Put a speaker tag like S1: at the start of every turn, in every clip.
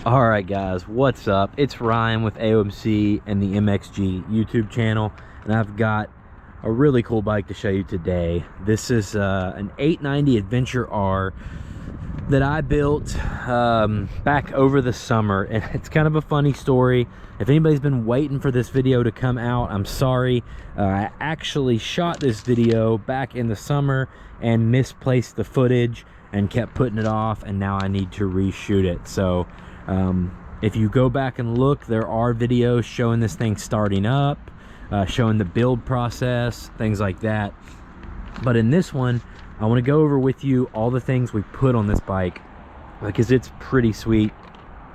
S1: All right, guys, what's up? It's Ryan with AOMC and the MXG YouTube channel, and I've got a really cool bike to show you today. This is an 890 Adventure R that I built back over the summer, and it's kind of a funny story. If anybody's been waiting for this video to come out, I'm sorry. I actually shot this video back in the summer and misplaced the footage and kept putting it off, and now I need to reshoot it. So if you go back and look, there are videos showing this thing starting up, showing the build process, things like that. But in this one, I want to go over with you all the things we put on this bike, because it's pretty sweet.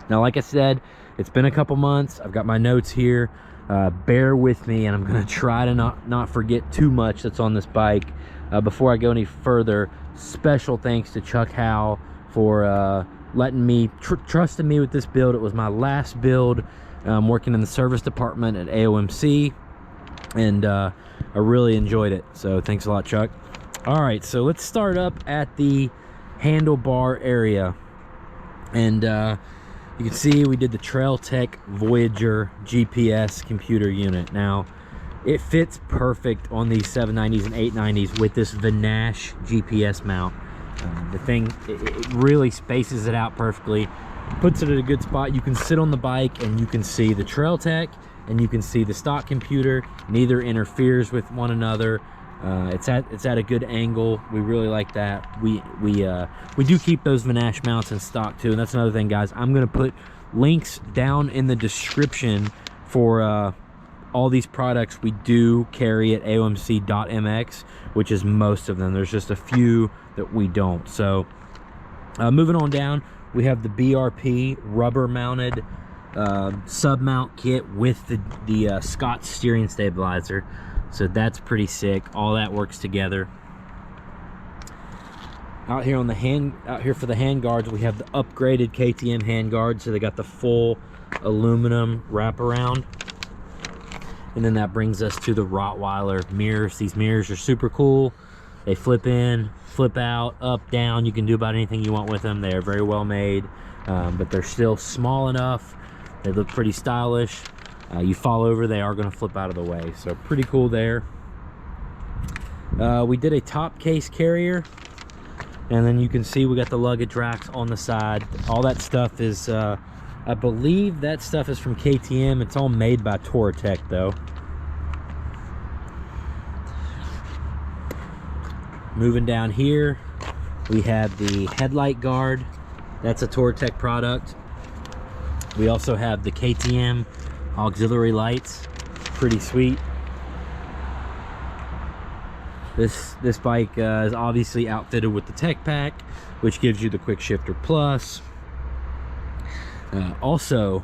S1: Now, like I said, it's been a couple months. I've got my notes here. Bear with me, and I'm going to try to not forget too much that's on this bike. Before I go any further, special thanks to Chuck Howell for letting me, trusting me with this build. It was my last build working in the service department at AOMC, and I really enjoyed it. So thanks a lot, Chuck. All right, so let's start up at the handlebar area, and you can see we did the Trail Tech Voyager GPS computer unit. Now, it fits perfect on these 790s and 890s with this Vanash GPS mount. The thing, it really spaces it out perfectly, puts it at a good spot. You can sit on the bike and you can see the Trail Tech and you can see the stock computer. Neither interferes with one another. It's at a good angle. We really like that. We do keep those Vanash mounts in stock too, and that's another thing, guys. I'm gonna put links down in the description for all these products we do carry at AOMC.mx, which is most of them. There's just a few that we don't. So moving on down, we have the BRP rubber mounted sub mount kit with the Scott steering stabilizer. So that's pretty sick. All that works together. Out here on the out here for the hand guards, we have the upgraded KTM hand guards. So they got the full aluminum wraparound. And then that brings us to the Rottweiler mirrors. These mirrors are super cool. They flip in, flip out, up, down. You can do about anything you want with them. They are very well made, but they're still small enough. They look pretty stylish. You fall over, they are going to flip out of the way. So pretty cool there. We did a top case carrier, and then you can see we got the luggage racks on the side. All that stuff is, I believe that stuff is from KTM. It's all made by Tech though. Moving down here, we have the Headlight Guard. That's a Tech product. We also have the KTM auxiliary lights. Pretty sweet. This bike is obviously outfitted with the Tech Pack, which gives you the Quick Shifter Plus. Also,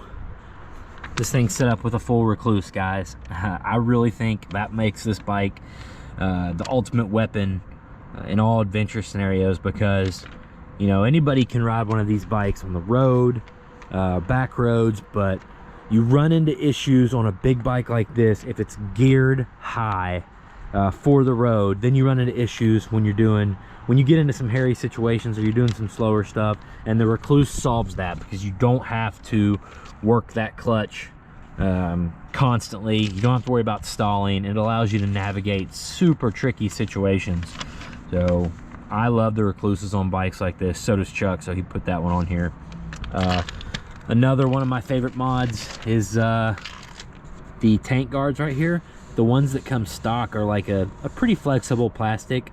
S1: this thing's set up with a full recluse, guys. I really think that makes this bike the ultimate weapon in all adventure scenarios, because you know, anybody can ride one of these bikes on the road, back roads, but you run into issues on a big bike like this if it's geared high for the road. Then you run into issues when you get into some hairy situations or you're doing some slower stuff, and the recluse solves that, because you don't have to work that clutch constantly. You don't have to worry about stalling. It allows you to navigate super tricky situations. So I love the recluses on bikes like this. So does Chuck, so he put that one on here. Another one of my favorite mods is the tank guards right here. The ones that come stock are like a pretty flexible plastic.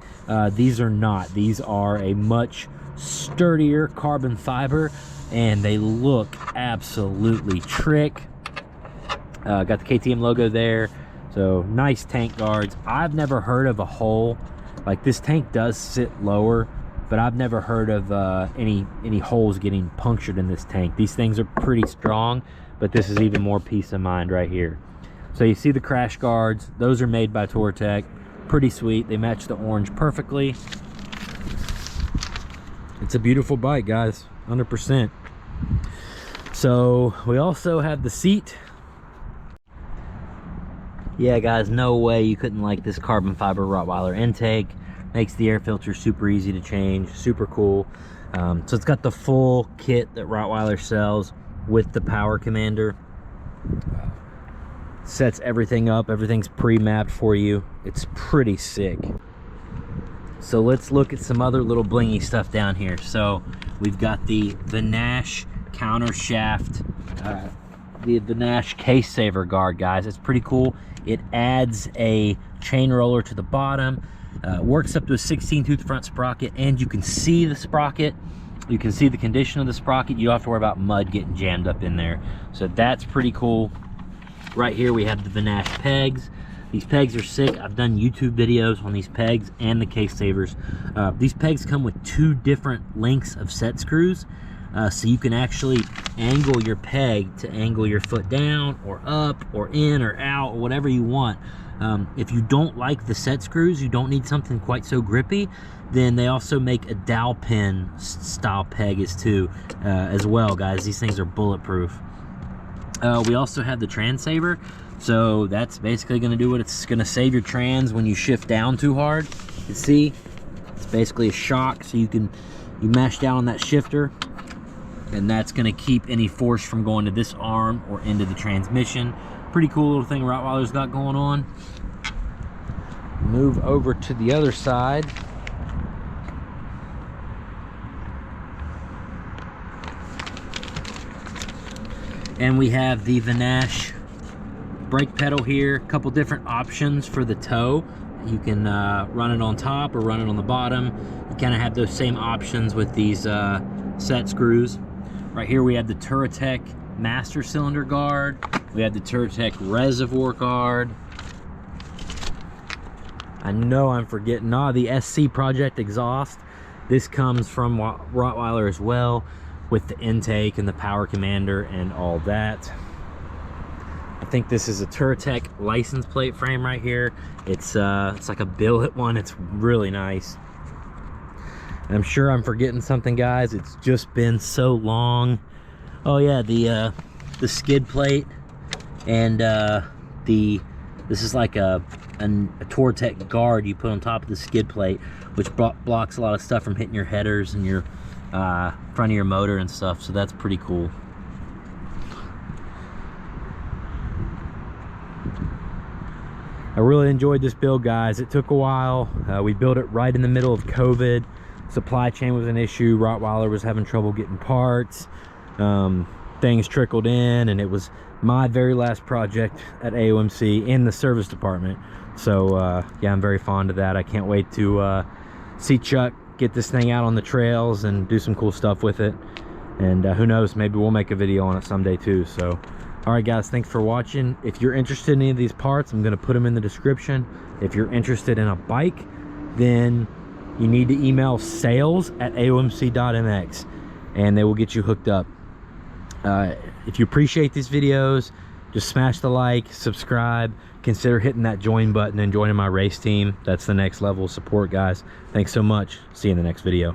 S1: These are not. These are a much sturdier carbon fiber, and they look absolutely trick. Got the KTM logo there. So nice tank guards. I've never heard of a hole. Like, this tank does sit lower, but I've never heard of any holes getting punctured in this tank. These things are pretty strong, but this is even more peace of mind right here. So you see the crash guards. Those are made by Tech. Pretty sweet. They match the orange perfectly. It's a beautiful bike, guys. 100%. So we also have the seat. Yeah, guys, no way you couldn't like this carbon fiber Rottweiler intake. Makes the air filter super easy to change, super cool. So it's got the full kit that Rottweiler sells. with the power commander. Sets everything up, everything's pre-mapped for you. It's pretty sick. So let's look at some other little blingy stuff down here. So we've got the Nash counter shaft, the Nash case saver guard, guys. It's pretty cool. It adds a chain roller to the bottom, works up to a 16 tooth front sprocket, and you can see the sprocket. You can see the condition of the sprocket. You don't have to worry about mud getting jammed up in there. So that's pretty cool. Right here we have the Nash pegs. These pegs are sick. I've done YouTube videos on these pegs and the case savers. These pegs come with 2 different lengths of set screws. So you can actually angle your peg to angle your foot down or up or in or out or whatever you want. If you don't like the set screws, you don't need something quite so grippy, then they also make a dowel pin style peg as well, guys. These things are bulletproof. We also have the Transaver. So that's basically going to do what it's going to save your trans when you shift down too hard. You can see it's basically a shock, so you mash down on that shifter, and that's going to keep any force from going to this arm or into the transmission. Pretty cool little thing Rottweiler's got going on. Move over to the other side. And we have the Nash brake pedal here. A couple different options for the toe. You can run it on top or run it on the bottom. You kind of have those same options with these set screws. Right here we have the Touratech master cylinder guard. We have the Touratech reservoir guard. I know I'm forgetting. The SC Project exhaust. This comes from Rottweiler as well, with the intake and the power commander and all that. I think this is a Touratech license plate frame right here. It's like a billet one. It's really nice. And I'm sure I'm forgetting something, guys. It's just been so long. Oh yeah, the skid plate and this is like a Touratech guard you put on top of the skid plate, which blocks a lot of stuff from hitting your headers and your front of your motor and stuff. So that's pretty cool. I really enjoyed this build, guys. It took a while. We built it right in the middle of COVID. Supply chain was an issue. Rottweiler was having trouble getting parts. Things trickled in, and it was my very last project at AOMC in the service department. So yeah, I'm very fond of that. I can't wait to see Chuck get this thing out on the trails and do some cool stuff with it. And who knows, maybe we'll make a video on it someday too. So all right, guys, thanks for watching. If you're interested in any of these parts, I'm going to put them in the description. If you're interested in a bike, then you need to email sales@aomc.mx and they will get you hooked up. If you appreciate these videos, just smash the like, subscribe, consider hitting that join button and joining my race team. That's the next level of support, guys. Thanks so much. See you in the next video.